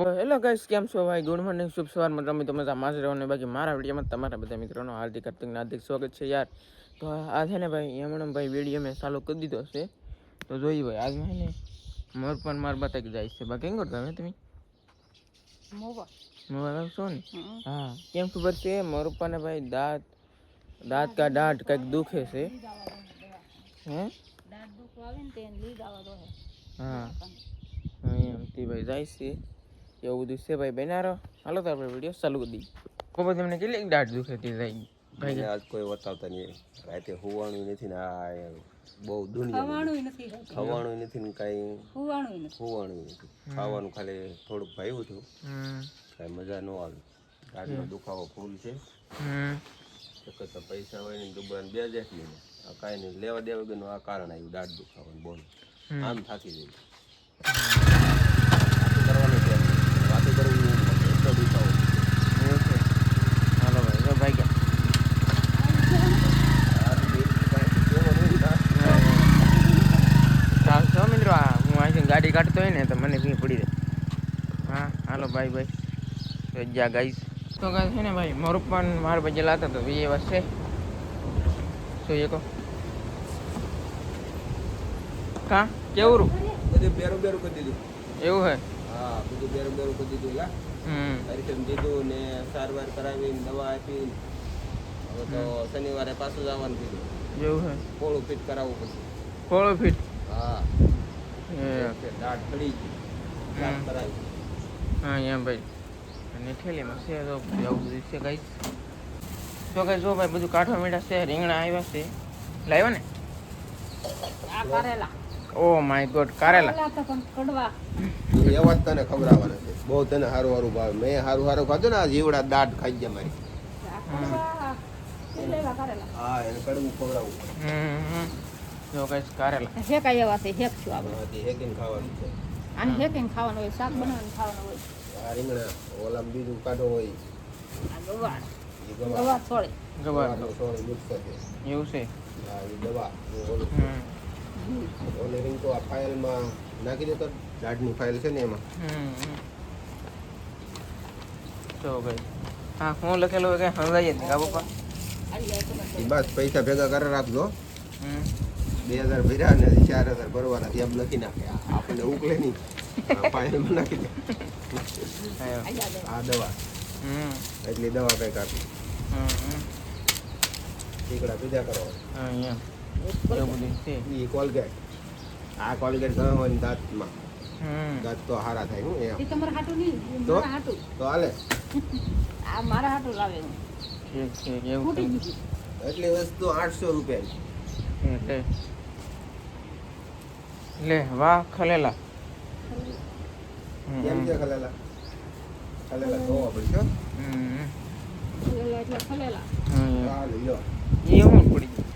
Hello guys, કેમ છો ભાઈ? ગુડ મોર્નિંગ, શુભ સવારમાં. તમે મજામાં જ રહો ને બાકી મારા વિડીયોમાં તમારા બધા મિત્રોનો હાર્દિક હાર્દિક સ્વાગત છે યાર. તો આ છે ને ભાઈ એમણે ભાઈ વિડીયો મેં ચાલુ કરી દીધો છે. તો જોઈએ ભાઈ આજમાં ને મોર પણ માર બતાવી જાય છે. બાકી કેમ કરતા હવે તમે મોબાઈલ આવશો ને? હા, કેમ ખબર છે? મોર ને ભાઈ દાંત કા દાંત કંઈક દુખે છે. હે હા એમથી ભાઈ જાય છે એવું બધું છે ભાઈ. બનારો હાલો તો આપણે વિડીયો ચાલુ કરી દઈએ. બાબા તમને કેટલી દાઢ દુખે તે જાય ભાઈ? આજ કોઈ વતાવતા નહીં, રાતે હોવાનું નથી ને આ બહુ દુનિયા ખવાનું નથી ને કાંઈ હોવાનું નથી. ખાવાનું ખાલી થોડુંક ભાવ્યું હતું, કાંઈ મજા ન આવે. દાઢનો દુખાવો ફૂલ છે. તો પૈસા હોય ને દુબળાને બે જાય ને આ કાંઈ નહીં લેવા દેવા વગરનું આ કારણ આવ્યું દાઢ દુખાવાનું. બોલ આમ થાકી જાય કરવાનું છે, વાતો કરવું એટલો દુખાવો. હાલો ભાઈ જો ભાઈ ગયા ચાલશો મિત્રો. હું અહીંથી ગાડી કાઢતો હોય ને તો મને ભી પડી જાય. હા હાલો ભાઈ ભાઈ જ્યાં ગાઈશ તો ગાય છે ને ભાઈ મારું પણ મારા ભાઈ લાતા તો એ વાત છે. શું એ કહો કા કેવું રૂ બધું બેરું કરી દીધું એવું હે? હા, બધું બેરું કરી દીધું. પરીક્ષણ દીધું ને સારવાર કરાવીને દવા આપી. હવે તો શનિવારે પાછું જવાનું કીધું. એવું હે? ખોળું ફિટ કરાવવું પડશે. ખોળું ફિટ? હા, દાઢ પડી ગઈ કરાવી. હા એમ ભાઈ. અને ઠેલીમાં છે તો આવું બધું છે ગાઈસ. તો ગાઈસ જો ભાઈ બધું કાઢવા માંડ્યા છે. રીંગણા આવ્યા છે. લાવ્યા ને? ઓ માય ગોડ, કારેલા એવા જ તને ખવડાવવાના છે. બહુ તને સારું ભાવે. મેં સારું ખાધું ને આ જીવડા દાઢ ખાઈ ગયા મારી. હા, એને કડવું ખવડાવવું. જો ગાઈસ કારેલા હેકાય એવા છે. હેક છું આપણે હેકીને ખાવાનું છે. આને હેકીને ખાવાનું હોય, શાક બનાવીને ખાવાનું હોય. આ રીંગણા ઓલા બીજું કાઢો હોય આ ગવાર છોડે ગવારનો થોડી મિક્સ છે. એવું છે? હા, એ દવા ઓલી રીંગ તો આ ફાઇલમાં નાખી દે તો દાઢની ફાઇલ છે ને એમાં. જો ભાઈ હા હું લખેલું કઈ સમજાય જ નહીં કા પપ્પા? બસ પૈસા ભેગા કરી રાખજો. 2000 ભર્યા ને 4000 ભરવાના એમ લખી નાખે. આપણને ઉકલે નહીં, ફાઇલમાં નાખી દે. આ દવા એટલી દવા કઈક આપી ટીકડા પીધા કરો. એવું બધું છે. એ કોલગેટ, આ કોલગેટ ગયો હોય ને દાંતમાં દાંત તો હારા થાય ને એમ. એ તમારા હાટું નહીં, તો મારા હાટું. તો હાલે. આ મારા હાટું લાવે હું. ઠીક એવું ફૂટી છે. ગયું. એટલી વસ્તુ 800 રૂપિયા. લે વાહ ખલેલા. કેમ છે ખલેલા? ખલેલા ધોવા પડશે. ખલેલા એટલે ખલેલા. હા, લઈ લો. એ હું પડી ગયું.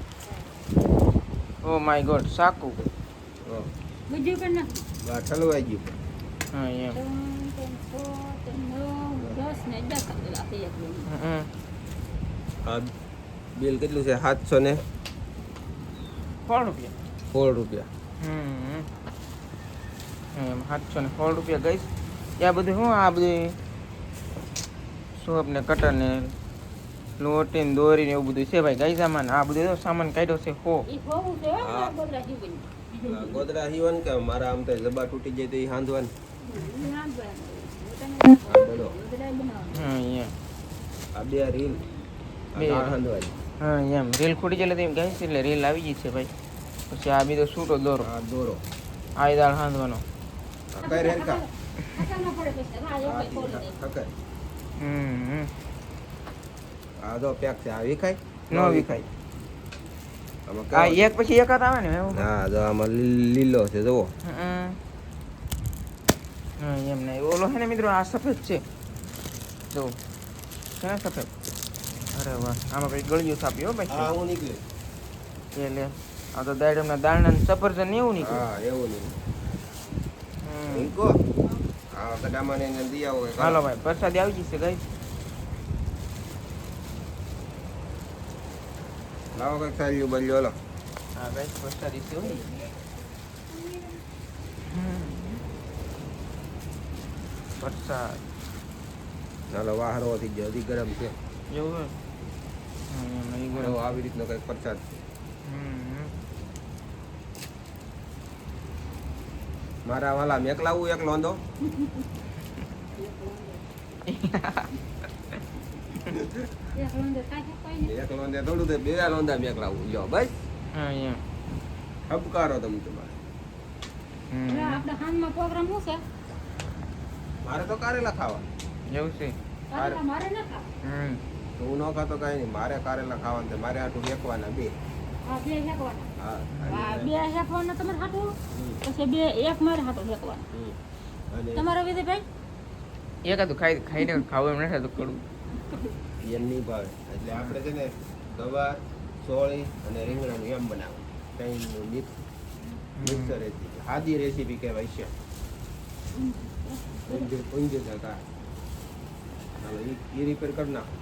ઓ માય ગોડ, સાકુ. બીજું કે ના બા ઠલવાઈ ગયું. હા એમ. 10 ને 10 ખલેલા થઈ ગયા. આ બિલ કેટલું છે? 700 ને 4 રૂપિયા. 16 રૂપિયા. એમ 716 રૂપિયા ગઈશ. ત્યાં બધું શું આ બધું સોપ ને કટર ને લોટી ને દોરી ને એવું બધું છે ભાઈ ગઈ સામાન. આ બધું સામાન કાઢ્યો છે. ઈ હોવું છે હા. ગોદરા જીવન. ગોદરા હીવન કે મારા આમ તો જબા તૂટી જાય તો એ હાંધવાનું. ના આ દડો, હા એમ. આ બે રીલ, આ બે. દાળ હાંધવાની. હા એમ રેલ ખૂટી જાય તેમ ગઈ એટલે રેલ આવી ગઈ છે ભાઈ. પછી આ બીજો છૂટો દોરો, આ દોરો, આ દાળ હાંધવાનો. આ કઈ રેલકા ખાતા ન પડે પછી હા એ કઈ ખોલી દે. ખકર. હમ આ તો પેક છે. આ વિખાય ન વિખાય. આમાં આ કેવો? એક પછી એક જ આવે ને એવું? હા, જો આમાં લીલો છે જુઓ. હા એમ નહીં. ઓલો છે ને મિત્રો આ સફેદ છે જો છે ને સફેદ. અરે વાહ, આમાં કઈ ગળિયું થાપ્યું હો હા, ભાઈ. હું નીકળે. એ લે આ તો દાડમના દાણા ને સફરજન ને એવું નીકળે. હા, એવું નહીં. ઇન્કો આ કડામાં ને એને દી આવો. હાલો ભાઈ પ્રસાદી આવી જશે ગઈ. લાવો કઈક સાલ્યું બલ્યો લો. હા ગઈ પ્રસાદી છે વરસાદ ચાલો વાહરો થઈ ગયો હજી ગરમ છે એવું હોય નહીં તો ગરમ આવી રીતનો કંઈક પ્રસાદ છે મારા વાલા મેકલાવું એક લોંદો એક લોંદે કાંઈ કોઈ નહીં. એક લોંદે થોડું તે બે લોંદા મેકલાવું લ્યો બસ હા એમ હબકારો તમે તમારે હવે આપણે હાંજમાં પ્રોગ્રામ શું છે? મારે તો કારેલા ખાવા એવું છે કારેલા મારે ન ખાવા. તો હું ન ખાતો કાંઈ નહીં મારે કારેલા ખાવાના છે મારે આટલું મેકવાના બે આ બે હેકવાના. હા આ બે હેકવાના તમારે હાટું, પછી બે એક મારે હાટું હેકવાના. અને તમારા વિજયભાઈ? એકાદું ખાઈને ખાવું એમ નથી થતું કડવું એમ નહીં ભાવે એટલે આપણે છે ને ગવાર સોળી અને રીંગણાનું એમ બનાવે કંઈનું મિક્સર રેસીપી આદી રેસીપી કહેવાય છે ઊંધિયું કાકા ચાલો એ રિપેર કરી નાખો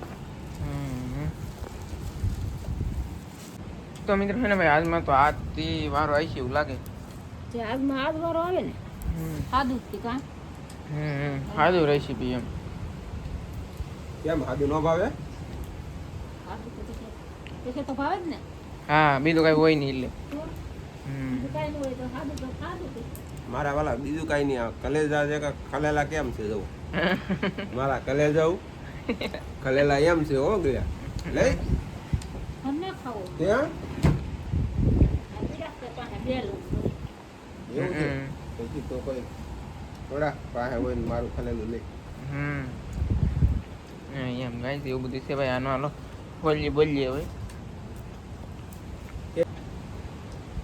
તો મિત્રો છે ને ભાઈ આજમાં તો આજથી વારો આવી છે એવું લાગે જે આજમાં આજ વારો આવે ને સાદું જ કાં સાદું રેસીપી એમ કેમ આદુ ન ભાવે સાદું તો ભાવે જ ને. હા બીજું કઈ હોય નહીં એટલે તો કાંઈ ન હોય તો સાદું જ. મારા વાલા બીજું કાંઈ નહીં આ કલેજા છે કે ખલેલા કેમ છે જવું મારા કલેજાઓ ખલેલા એમ છે હો ગયા લઈ અમને ખાવો ત્યાં આ પીડા છે પાસે બે લોકો. એવું છે પછી તો કોઈ થોડા પાસે હોય ને મારું ખલેલું લઈ એમ ગાય છે એવું બધું છે ભાઈ આનો હાલો બોલીએ હવે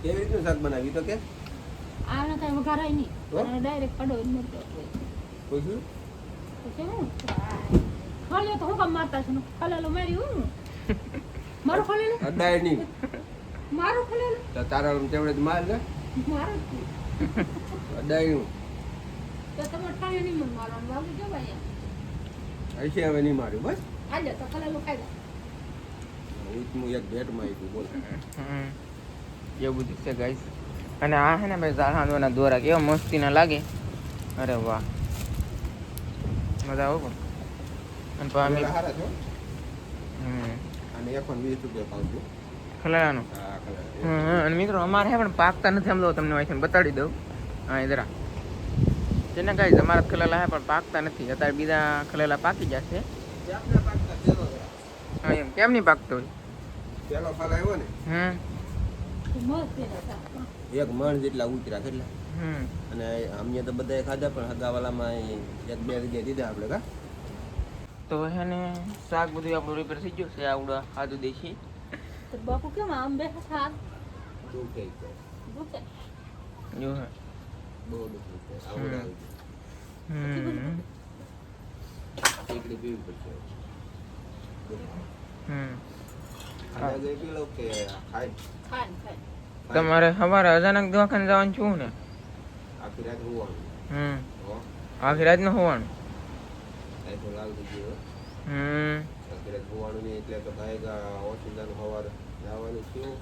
કેવી રીતનું શાક બનાવી તો કે આને કાંઈ વઘારાય નહીં. તો? અને ડાયરેક્ટ પડો જ મૂકી દો. પૂછ્યું પછી હું ખાલી તો હું કામ મારતા છું? ખલેલું માર્યું હું. મારું ખલેલું? અડાય નહીં મારું ખલેલું? તો તારા તેવડે જ માર લે મારું જ. અડાય નું તો તમારે ઠાણે નહીં મને મારવાનું. વાગી જાઓ અહીંયા. હશે હવે નહીં માર્યું બસ હાલે તો ખલેલું ખાઈ લો. હું એક ભેટમાં આપ્યું બોલ એવું બધું છે ગાઈસ અને આ હે ને ભાઈ ઝાડવાના દોરા કેવા મસ્તીના લાગે અરે વાહ મજા આવે પણ અને પામી હારા છો અને એક પણ 20 રૂપિયા પાઉં છું ખલાવાનું હા કલર અને મિત્રો અમારે હે પણ પાકતા નથી આમ તો તમને વાંચીને બતાડી દઉં હા જરા છે ને ગાઈસ અમારા ખલેલા હે પણ પાકતા નથી અત્યારે બીજા ખલેલા પાકી જશે આપના પાકતા ચલો હા એમ કેમ નહીં પાકતો હોય પેલો ફાલ આવ્યો ને તો મસ્ત એના શાક. એક મણ જેટલા ઉતર્યા કેટલા હમ અને અમને તો બધાએ ખાધા પણ હગાવાલામાં એક બે જગ્યાએ દીધા આપણે કા તો હે ને શાક બધું આપણું રિપેર થઈ ગયું છે આવડા ખાધું દેશી તો બાપુ કેમ આમ બેઠા થાક દુખે છે દુખે? જો હે બહુ દુખે છે આવડા ટીકડી પીવી પડશે ખાધા ગઈ પી લો કે ખાય ખાય ખાય. તમારે સવારે અચાનક દવાખાને જવાનું છું ને આખી રાત હોવાનું હો આખી રાત નું હોવાનું કાંઈ તો લાલ થઈ ગયો આખી રાત હોવાનું નહીં એટલે તો કાંઈ હોસ્પિટલ સવારે જવાનું થયું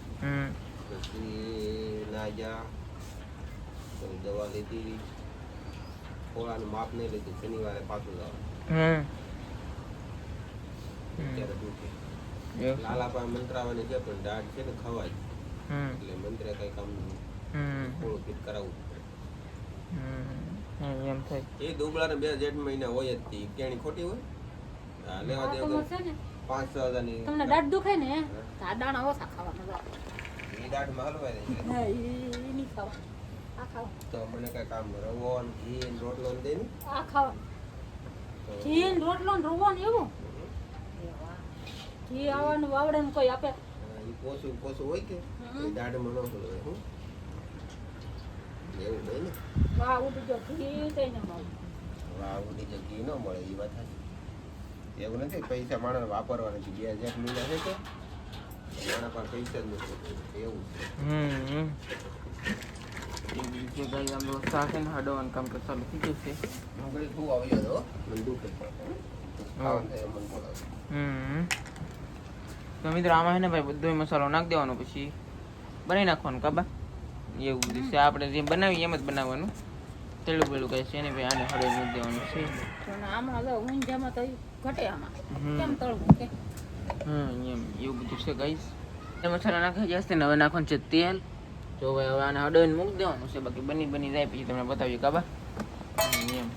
પછી ના જા તો દવા લીધી ખોળાનું માપ નહીં લીધું શનિવારે પાછું જવાનું અત્યારે દુખે લાલા પાસે મંત્રાવાની છે પણ દાઢ છે ને ખવાય એટલે મંત્રે કઈ કામ થોડું ફિટ કરાવવું એમ થાય એ દુબળા ને 2 જેઠ મહિના હોય જ તી કેણી ખોટી હોય હા લેવા આ દે તો છે ને 5-6 હજારની તમને દાઢ દુખે ને તો આ દાણા ઓછા ખાવાના. એ દાઢમાં હલવાય નહીં હા એ નહીં ખાવા. આ ખાવા. તો મને કઈ કામ રવો ને ઘી ને રોટલો ને દે ને આ ખાવા. ઘી ને રોટલો ને રવો ને એવું ઘી આવવાનું વાવડે ને કોઈ આપે? એ પોસું હોય કે એ દાઢમાં ન હલવાય હું એવું નહીં ને વાહ ઉડી ગયો ઘી કઈ ન મળે. વાવ ની જે ઘી ન મળે એ વાત સાચી એવું નથી પૈસા માણસ વાપરવાના છે 2 જેઠ મહિના છે કે મારા પાસે પૈસા જ નથી એવું છે શાક ને હડવાનું કામ તો ચાલુ થઈ ગયું છે હું કઈ તું આવ્યો હતો મને દુખે ખાવાનું થાય મને બોલાવે તો મિત્રો આમાં છે ને ભાઈ બધો મસાલો નાખી દેવાનો પછી બનાવી નાખવાનું કાબા એવું બધું છે આપણે જેમ બનાવીએ એમ જ બનાવવાનું તેલું પેલું કઈ છે ને ભાઈ આને હળે મૂકી દેવાનું છે પણ આમાં જો ઊંઝામાં તો ઘટે આમાં હમ. કેમ તળવું કે એમ એવું બધું છે ગાઈસ એ મસાલા નાખી જશે ને હવે નાખવાનું છે તેલ જો ભાઈ હવે આને હળવીને મૂકી દેવાનું છે બાકી બની જાય પછી તમને બતાવીએ કાબા એમ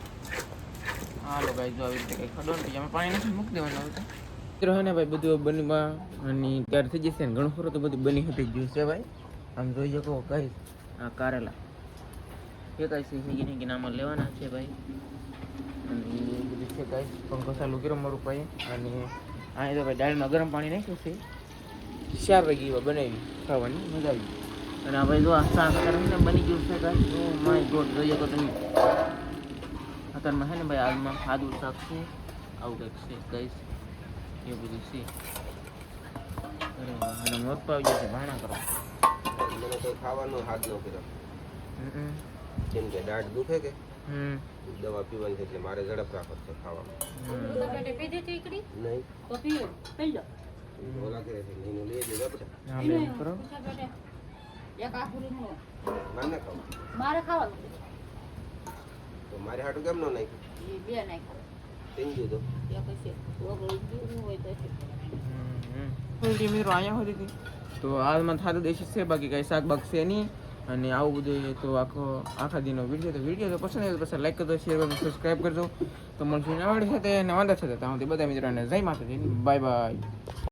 હાલો ગાઈસ જો આવી રીતે કંઈ ખડો ને પછી અમે પાણી નાખી મૂકી દેવાનું હવે તો મિત્રો હે ને ભાઈ બધું બનવા અને તૈયાર થઈ જશે ને ઘણું ખરું તો બધું બની હતી ગયું છે ભાઈ આમ જોઈ શકો ગાઈસ આ કારેલા એ કાંઈ છે કે નામાં લેવાના છે ભાઈ અને એ બધું છે ગાઈસ પંખો ચાલુ કર્યો મારું ભાઈ અને અહીં તો ભાઈ દાળમાં ગરમ પાણી નાખ્યું છે 4 વાગે એવા બનાવી ખાવાની મજા આવી અને આ ભાઈ જો આ શાક અત્યારે બની ગયું છે ગાઈસ ઓ માય ગોડ જોઈએ તો તમે અત્યારમાં છે ને ભાઈ હાલમાં સાદું શાક છે આવું કંઈક છે ગાઈસ એ બધું છે અરે વાહ અને મોત પાવી જશે ભાણા કરો મને તો ખાવાનો હાથ ન કર્યો હમ કેમ કે દાઢ દુખે કે હમ દવા પીવાની છે એટલે મારે ઝડપ રાખો છે ખાવામાં તો બેટે પીધી હતી ઈકડી નહીં તો પીઓ પી લો ઓલા કરે છે એનું લઈ જજો આપણે હા બેન કરો પૂછા બેટે એક આખુરી નો મારે ના ખાવું મારે ખાવાનું તો મારે હાટું કેમ ન નાખ્યું એ બે નાખ્યો તીંજુ તો એક છે ઓગળી ગયું હોય તો મિત્રો અહીંયા હોતી હતી તો હાલમાં થતું દેશ છે બાકી કાંઈ શાક બાક છે નહીં અને આવું બધું તો આખા દિનનો વિડીયો તો પસંદ આવે તો પછી લાઈક કરજો શેર કરજો સબસ્ક્રાઈબ કરજો તો મળશું નવા વિડીયો સાથે નવા સાથે ત્યાં બધા મિત્રોને જય માતાજી બાય બાય